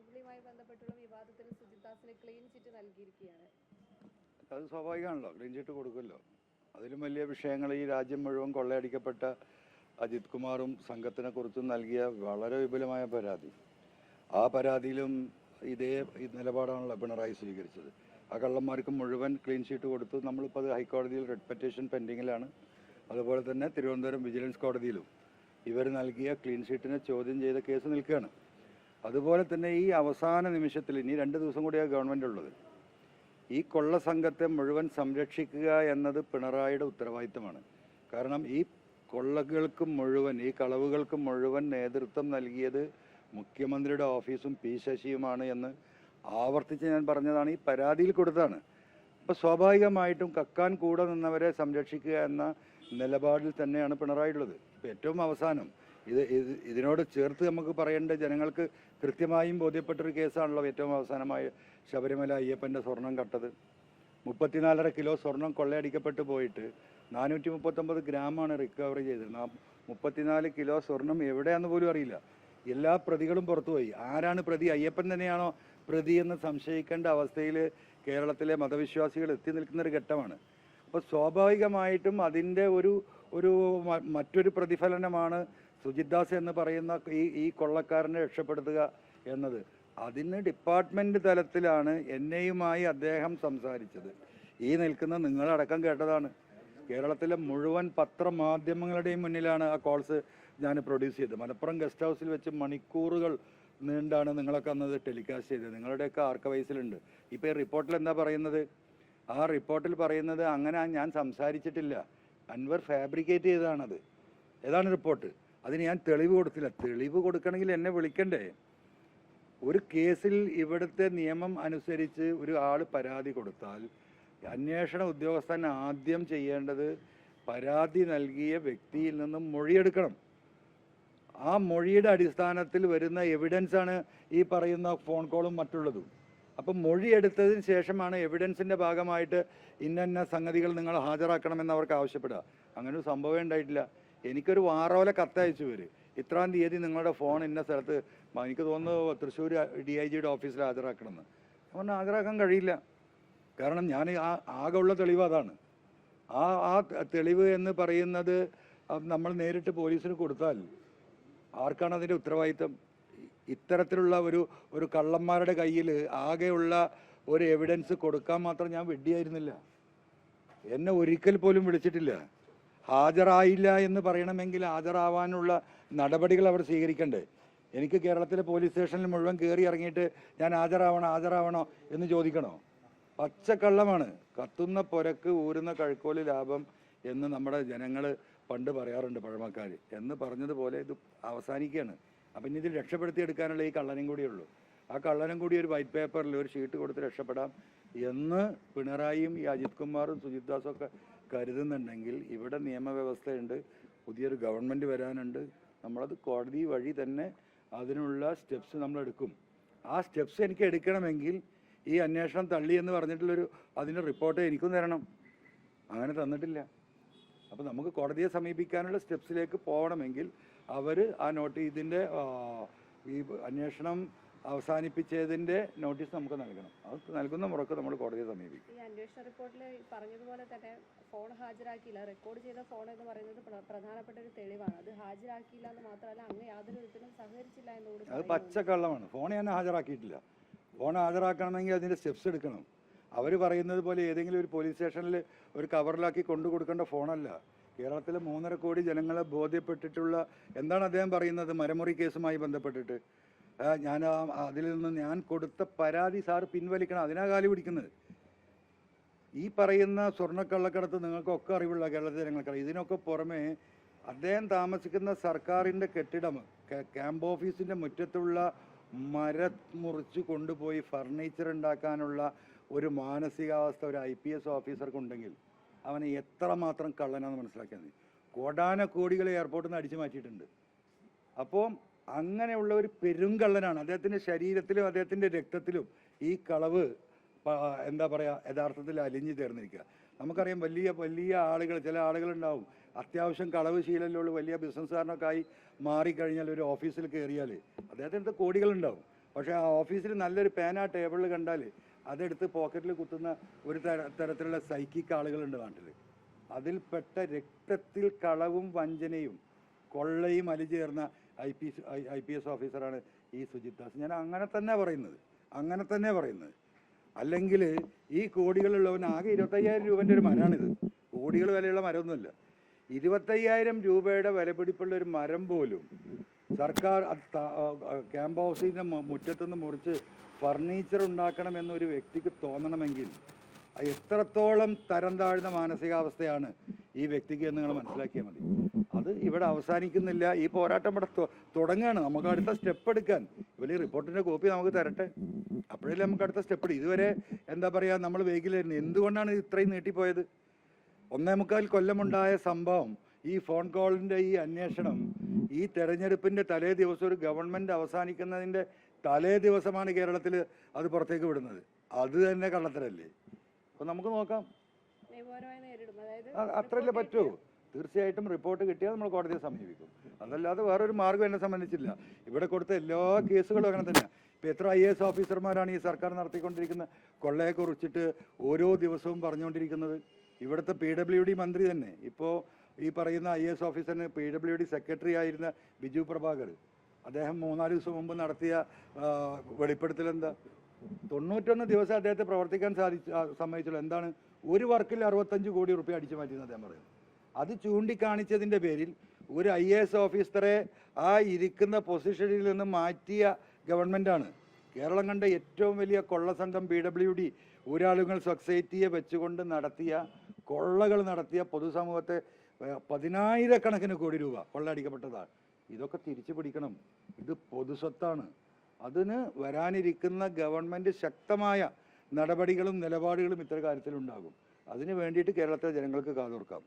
അഴിമതിയുമായി ബന്ധപ്പെട്ടുള്ള വിവാദത്തിൽ Sujith ദാസിന് clean chit നൽകിയിരിക്കുകയാണ്. അത് സ്വാഭാവികമാണല്ലോ, ക്ലീൻ ചിറ്റ് കൊടുക്കുമല്ലോ. അതിലും വലിയ വിഷയങ്ങൾ ഈ രാജ്യം മുഴുവൻ കൊള്ളയടിക്കപ്പെട്ട അജിത് കുമാറും സംഘത്തിനെ കുറിച്ചും നൽകിയ വളരെ വിപുലമായ പരാതി. ആ പരാതിയിലും ഇതേ നിലപാടാണല്ലോ പിണറായി സ്വീകരിച്ചത്. ആ കള്ളന്മാർക്ക് മുഴുവൻ ക്ലീൻ ഷീറ്റ് കൊടുത്തു. നമ്മളിപ്പോൾ അത് ഹൈക്കോടതിയിൽ റിട്ട് പെറ്റീഷൻ പെൻഡിങ്ങിലാണ്. അതുപോലെ തന്നെ തിരുവനന്തപുരം വിജിലൻസ് കോടതിയിലും ഇവർ നൽകിയ ക്ലീൻ ഷീറ്റിനെ ചോദ്യം ചെയ്ത കേസ് നിൽക്കുകയാണ്. അതുപോലെ തന്നെ ഈ അവസാന നിമിഷത്തിൽ ഇനി 2 ദിവസം കൂടിയാണ് ഗവൺമെൻറ് ഉള്ളത്. ഈ കൊള്ള സംഘത്തെ മുഴുവൻ സംരക്ഷിക്കുക എന്നത് പിണറായിയുടെ ഉത്തരവാദിത്തമാണ്. കാരണം ഈ കൊള്ളകൾക്ക് മുഴുവൻ, ഈ കളവുകൾക്ക് മുഴുവൻ നേതൃത്വം നൽകിയത് മുഖ്യമന്ത്രിയുടെ ഓഫീസും പി ശശിയുമാണ് എന്ന് ആവർത്തിച്ച് ഞാൻ പറഞ്ഞതാണ്, ഈ പരാതിയിൽ കൊടുത്താണ്. അപ്പോൾ സ്വാഭാവികമായിട്ടും കക്കാൻ കൂടെ നിന്നവരെ സംരക്ഷിക്കുക എന്ന നിലപാടിൽ തന്നെയാണ് പിണറായി ഉള്ളത്. ഇപ്പോൾ ഏറ്റവും അവസാനം ഇതിനോട് ചേർത്ത് നമുക്ക് പറയേണ്ട, ജനങ്ങൾക്ക് കൃത്യമായും ബോധ്യപ്പെട്ടൊരു കേസാണല്ലോ ഏറ്റവും അവസാനമായി ശബരിമല അയ്യപ്പൻ്റെ സ്വർണം കട്ടത്. 34.5 കിലോ സ്വർണം കൊള്ളയടിക്കപ്പെട്ട് പോയിട്ട് 439 ഗ്രാമാണ് റിക്കവറി ചെയ്തത്. 34 കിലോ സ്വർണം എവിടെയാണെന്ന് പോലും അറിയില്ല. എല്ലാ പ്രതികളും പുറത്തുപോയി. ആരാണ് പ്രതി? അയ്യപ്പൻ തന്നെയാണോ പ്രതി എന്ന് സംശയിക്കേണ്ട അവസ്ഥയിൽ കേരളത്തിലെ മതവിശ്വാസികൾ എത്തി നിൽക്കുന്നൊരു ഘട്ടമാണ്. അപ്പോൾ സ്വാഭാവികമായിട്ടും അതിൻ്റെ മറ്റൊരു പ്രതിഫലനമാണ് സുജിത് ദാസ് എന്ന് പറയുന്ന ഈ കൊള്ളക്കാരനെ രക്ഷപ്പെടുത്തുക എന്നത്. അതിന് ഡിപ്പാർട്ട്മെൻറ്റ് തലത്തിലാണ് എന്നെയുമായി അദ്ദേഹം സംസാരിച്ചത്. ഈ നിൽക്കുന്ന നിങ്ങളടക്കം കേട്ടതാണ്. കേരളത്തിലെ മുഴുവൻ പത്രമാധ്യമങ്ങളുടെയും മുന്നിലാണ് ആ കോൾസ് ഞാൻ പ്രൊഡ്യൂസ് ചെയ്തത്. മലപ്പുറം ഗസ്റ്റ് ഹൗസിൽ വെച്ച് മണിക്കൂറുകൾ നീണ്ടാണ് നിങ്ങളൊക്കെ അന്നത് ടെലികാസ്റ്റ് ചെയ്തത്. നിങ്ങളുടെയൊക്കെ ആർക്കവൈസിലുണ്ട്. ഇപ്പോൾ ഈ റിപ്പോർട്ടിൽ എന്താ പറയുന്നത്? ആ റിപ്പോർട്ടിൽ പറയുന്നത് അങ്ങനെ ഞാൻ സംസാരിച്ചിട്ടില്ല, അൻവർ ഫാബ്രിക്കേറ്റ് ചെയ്തതാണത്. ഏതാണ് റിപ്പോർട്ട്? അതിന് ഞാൻ തെളിവ് കൊടുത്തില്ല. തെളിവ് കൊടുക്കണമെങ്കിൽ എന്നെ വിളിക്കണ്ടേ? ഒരു കേസിൽ ഇവിടുത്തെ നിയമം അനുസരിച്ച് ഒരു ആൾ പരാതി കൊടുത്താൽ അന്വേഷണ ഉദ്യോഗസ്ഥൻ ആദ്യം ചെയ്യേണ്ടത് പരാതി നൽകിയ വ്യക്തിയിൽ നിന്നും മൊഴിയെടുക്കണം. ആ മൊഴിയുടെ അടിസ്ഥാനത്തിൽ വരുന്ന എവിഡൻസാണ് ഈ പറയുന്ന ഫോൺ കോളും മറ്റുള്ളതും. അപ്പം മൊഴിയെടുത്തതിന് ശേഷമാണ് എവിഡൻസിൻ്റെ ഭാഗമായിട്ട് ഇന്ന സംഗതികൾ നിങ്ങൾ ഹാജരാക്കണമെന്ന് അവർക്ക് ആവശ്യപ്പെടുക. അങ്ങനൊരു സംഭവം ഉണ്ടായിട്ടില്ല. എനിക്കൊരു വാറോല കത്തയച്ചു വരും, ഇത്രാം തീയതി നിങ്ങളുടെ ഫോൺ ഇന്ന സ്ഥലത്ത്, എനിക്ക് തോന്നുന്നു തൃശ്ശൂർ DIGയുടെ ഓഫീസിൽ ഹാജരാക്കണമെന്ന്. അതുകൊണ്ട് ഹാജരാക്കാൻ കഴിയില്ല. കാരണം ഞാൻ ആകെ ഉള്ള തെളിവ് അതാണ്. ആ തെളിവ് എന്ന് പറയുന്നത് നമ്മൾ നേരിട്ട് പോലീസിന് കൊടുത്താൽ ആർക്കാണ് അതിൻ്റെ ഉത്തരവാദിത്തം? ഇത്തരത്തിലുള്ള ഒരു കള്ളന്മാരുടെ കയ്യിൽ ആകെയുള്ള ഒരു എവിഡൻസ് കൊടുക്കാൻ മാത്രം ഞാൻ വെടിയായിരുന്നില്ല. എന്നെ ഒരിക്കൽ പോലും വിളിച്ചിട്ടില്ല. ഹാജരായില്ല എന്ന് പറയണമെങ്കിൽ ഹാജരാവാനുള്ള നടപടികൾ അവർ സ്വീകരിക്കണ്ടേ? എനിക്ക് കേരളത്തിലെ പോലീസ് സ്റ്റേഷനിൽ മുഴുവൻ കയറി ഇറങ്ങിയിട്ട് ഞാൻ ഹാജരാവണോ എന്ന് ചോദിക്കണോ? പച്ചക്കള്ളമാണ്. കത്തുന്ന പുരക്ക് ഊരുന്ന കഴുക്കോല് ലാഭം എന്ന് നമ്മുടെ ജനങ്ങൾ പണ്ട് പറയാറുണ്ട്, പഴമക്കാർ. എന്ന് പറഞ്ഞതുപോലെ ഇത് അവസാനിക്കുകയാണ്. അപ്പം ഇനി ഇതിൽ രക്ഷപ്പെടുത്തിയെടുക്കാനുള്ള ഈ കള്ളനും കൂടിയേ ഉള്ളൂ. ആ കള്ളനും കൂടി ഒരു വൈറ്റ് പേപ്പറിൽ ഒരു ഷീറ്റ് കൊടുത്ത് രക്ഷപ്പെടാം എന്ന് പിണറായിയും ഈ അജിത് കുമാറും സുജിത് ദാസും ഒക്കെ കരുതുന്നുണ്ടെങ്കിൽ ഇവിടെ നിയമവ്യവസ്ഥയുണ്ട്, പുതിയൊരു ഗവൺമെൻറ് വരാനുണ്ട്. നമ്മളത് കോടതി വഴി തന്നെ അതിനുള്ള സ്റ്റെപ്സ് നമ്മളെടുക്കും. ആ സ്റ്റെപ്സ് എനിക്ക് എടുക്കണമെങ്കിൽ ഈ അന്വേഷണം തള്ളി എന്ന് അതിൻ്റെ റിപ്പോർട്ട് എനിക്കും തരണം. അങ്ങനെ തന്നിട്ടില്ല. അപ്പോൾ നമുക്ക് കോടതിയെ സമീപിക്കാനുള്ള സ്റ്റെപ്സിലേക്ക് പോകണമെങ്കിൽ അവർ ആ ഇതിൻ്റെ ഈ അന്വേഷണം അവസാനിപ്പിച്ചതിൻ്റെ നോട്ടീസ് നമുക്ക് നൽകണം. അത് നൽകുന്ന മുറക്ക് നമ്മൾ കോടതിയെ സമീപിക്കും. ഈ അന്വേഷണ റിപ്പോർട്ടിൽ പറഞ്ഞതുപോലെ തന്നെ ഫോൺ ഹാജരാക്കിയില്ല, റെക്കോർഡ് ചെയ്ത ഫോൺ എന്ന് പറയുന്നത് പ്രധാനപ്പെട്ട ഒരു തെളിവാണ്. അത് ഹാജരാക്കിയില്ല എന്ന് മാത്രമല്ല അങ്ങ് യാതൊരു വിധത്തിലും സഹകരിച്ചില്ല എന്നുകൂടി. അത് പച്ചക്കള്ളമാണ്. ഫോൺ ഞാൻ ഹാജരാക്കിയിട്ടില്ല. ഫോൺ ഹാജരാക്കണമെങ്കിൽ അതിൻ്റെ സ്റ്റെപ്സ് എടുക്കണം. അവർ പറയുന്നത് പോലെ ഏതെങ്കിലും ഒരു പോലീസ് സ്റ്റേഷനിൽ ഒരു കവറിലാക്കി കൊണ്ടു കൊടുക്കേണ്ട ഫോണല്ല. കേരളത്തിലെ 3.5 കോടി ജനങ്ങളെ ബോധ്യപ്പെട്ടിട്ടുള്ള, എന്താണ് അദ്ദേഹം പറയുന്നത് മരമുറി കേസുമായി ബന്ധപ്പെട്ടിട്ട്? അതിൽ നിന്ന് ഞാൻ കൊടുത്ത പരാതി സാർ പിൻവലിക്കണം, അതിനാ കാലി പിടിക്കുന്നത്. ഈ പറയുന്ന സ്വർണ്ണക്കള്ളക്കടത്ത് നിങ്ങൾക്കൊക്കെ അറിവുള്ള കേരളത്തിലെ ജനങ്ങൾക്കറിയാം. ഇതിനൊക്കെ പുറമെ അദ്ദേഹം താമസിക്കുന്ന സർക്കാരിൻ്റെ കെട്ടിടം, ക്യാമ്പ് ഓഫീസിൻ്റെ മുറ്റത്തുള്ള മരം മുറിച്ച് കൊണ്ടുപോയി ഫർണിച്ചർ ഉണ്ടാക്കാനുള്ള ഒരു മാനസികാവസ്ഥ ഒരു IPS ഓഫീസർക്കുണ്ടെങ്കിൽ അവനെ എത്രമാത്രം കള്ളനാണെന്ന് മനസ്സിലാക്കിയാൽ മതി. കോടാനക്കോടികൾ എയർപോർട്ടിൽ നിന്ന് അടിച്ചു മാറ്റിയിട്ടുണ്ട്. അപ്പോൾ അങ്ങനെയുള്ള ഒരു പെരുങ്കള്ളനാണ്. അദ്ദേഹത്തിൻ്റെ ശരീരത്തിലും അദ്ദേഹത്തിൻ്റെ രക്തത്തിലും ഈ കളവ് എന്താ പറയുക യഥാർത്ഥത്തിൽ അലിഞ്ഞു ചേർന്നിരിക്കുക. നമുക്കറിയാം വലിയ വലിയ ആളുകൾ, ചില ആളുകളുണ്ടാവും അത്യാവശ്യം കളവ് ശീലമുള്ള വലിയ ബിസിനസ്സുകാരനൊക്കെ ആയി മാറിക്കഴിഞ്ഞാൽ ഒരു ഓഫീസിൽ കയറിയാൽ അദ്ദേഹത്തിൻ്റെ കോടികളുണ്ടാവും. പക്ഷേ ആ ഓഫീസിൽ നല്ലൊരു പേന ആ ടേബിളിൽ കണ്ടാൽ അതെടുത്ത് പോക്കറ്റിൽ കുത്തുന്ന ഒരു തരത്തിലുള്ള സൈക്കിക് ആളുകളുണ്ട് നാട്ടിൽ. അതിൽപ്പെട്ട രക്തത്തിൽ കളവും വഞ്ചനയും കൊള്ളയും അലിചേർന്ന IPS ഓഫീസറാണ് ഈ സുജിത് ദാസ്. ഞാൻ അങ്ങനെ തന്നെ പറയുന്നത്. അല്ലെങ്കിൽ ഈ കോടികളുള്ളവൻ ആകെ 25,000 രൂപൻ്റെ ഒരു മരമാണിത്. കോടികൾ വിലയുള്ള മരമൊന്നുമല്ല. 25,000 രൂപയുടെ വിലപിടിപ്പുള്ള ഒരു മരം പോലും സർക്കാർ ക്യാമ്പ് ഹൗസിൻ്റെ മുറ്റത്തുനിന്ന് മുറിച്ച് ഫർണിച്ചർ ഉണ്ടാക്കണമെന്നൊരു വ്യക്തിക്ക് തോന്നണമെങ്കിൽ എത്രത്തോളം തരം താഴ്ന്ന മാനസികാവസ്ഥയാണ് ഈ വ്യക്തിക്ക് എന്ന് നിങ്ങൾ മനസ്സിലാക്കിയാൽ മതി. അത് ഇവിടെ അവസാനിക്കുന്നില്ല. ഈ പോരാട്ടം ഇവിടെ തുടങ്ങുകയാണ്. നമുക്ക് അടുത്ത സ്റ്റെപ്പ് എടുക്കാൻ വലിയ റിപ്പോർട്ടിൻ്റെ കോപ്പി നമുക്ക് തരട്ടെ, അപ്പോഴല്ലേ നമുക്ക് അടുത്ത സ്റ്റെപ്പ് എടുക്കും. ഇതുവരെ എന്താ പറയുക, നമ്മൾ വേഗിലായിരുന്നു. എന്തുകൊണ്ടാണ് ഇത്രയും നീട്ടിപ്പോയത്? 1.25 കൊല്ലമുണ്ടായ സംഭവം, ഈ ഫോൺ കോളിൻ്റെ ഈ അന്വേഷണം, ഈ തെരഞ്ഞെടുപ്പിൻ്റെ തലേ ദിവസം, ഒരു ഗവൺമെൻറ് അവസാനിക്കുന്നതിൻ്റെ തലേ ദിവസമാണ് കേരളത്തിൽ അത് പുറത്തേക്ക് വിടുന്നത്. അത് തന്നെ കള്ളത്തരല്ലേ? അപ്പോൾ നമുക്ക് നോക്കാം, അത്രയല്ലേ പറ്റൂ. തീർച്ചയായിട്ടും റിപ്പോർട്ട് കിട്ടിയാൽ നമ്മൾ കോടതിയെ സമീപിക്കും. അതല്ലാതെ വേറൊരു മാർഗ്ഗം എന്നെ സംബന്ധിച്ചില്ല. ഇവിടെ കൊടുത്ത എല്ലാ കേസുകളും അങ്ങനെ തന്നെയാണ്. ഇപ്പോൾ എത്ര IAS ഓഫീസർമാരാണ് ഈ സർക്കാർ നടത്തിക്കൊണ്ടിരിക്കുന്ന കൊള്ളയെക്കുറിച്ചിട്ട് ഓരോ ദിവസവും പറഞ്ഞുകൊണ്ടിരിക്കുന്നത്? ഇവിടുത്തെ PWD മന്ത്രി തന്നെ, ഇപ്പോൾ ഈ പറയുന്ന IAS ഓഫീസറിന് PWD സെക്രട്ടറി ആയിരുന്ന ബിജു പ്രഭാകർ, അദ്ദേഹം 3-4 ദിവസം മുമ്പ് നടത്തിയ വെളിപ്പെടുത്തൽ എന്താ? 91 ദിവസം അദ്ദേഹത്തെ പ്രവർത്തിക്കാൻ സമ്മതിച്ചുള്ളൂ. എന്താണ്? ഒരു വർക്കിൽ 65 കോടി റുപ്യ അടിച്ചു മാറ്റിയെന്ന് അദ്ദേഹം പറയുന്നത്. അത് ചൂണ്ടിക്കാണിച്ചതിൻ്റെ പേരിൽ ഒരു IAS ഓഫീസറെ ആ ഇരിക്കുന്ന പൊസിഷനിൽ നിന്ന് മാറ്റിയ ഗവൺമെൻറ്റാണ്. കേരളം കണ്ട ഏറ്റവും വലിയ കൊള്ളസംഘം PWD ഊരാളുകൾ സൊസൈറ്റിയെ വെച്ചുകൊണ്ട് നടത്തിയ കൊള്ളകൾ നടത്തിയ പൊതുസമൂഹത്തെ 10,000 കോടി രൂപ കൊള്ളയടിക്കപ്പെട്ടതാണ്. ഇതൊക്കെ തിരിച്ചു പിടിക്കണം. ഇത് പൊതുസ്വത്താണ്. അതിന് വരാനിരിക്കുന്ന ഗവൺമെൻറ് ശക്തമായ നടപടികളും നിലപാടുകളും ഇത്തരം കാര്യത്തിലുണ്ടാകും. അതിനു വേണ്ടിയിട്ട് കേരളത്തിലെ ജനങ്ങൾക്ക് കാതോർക്കാം.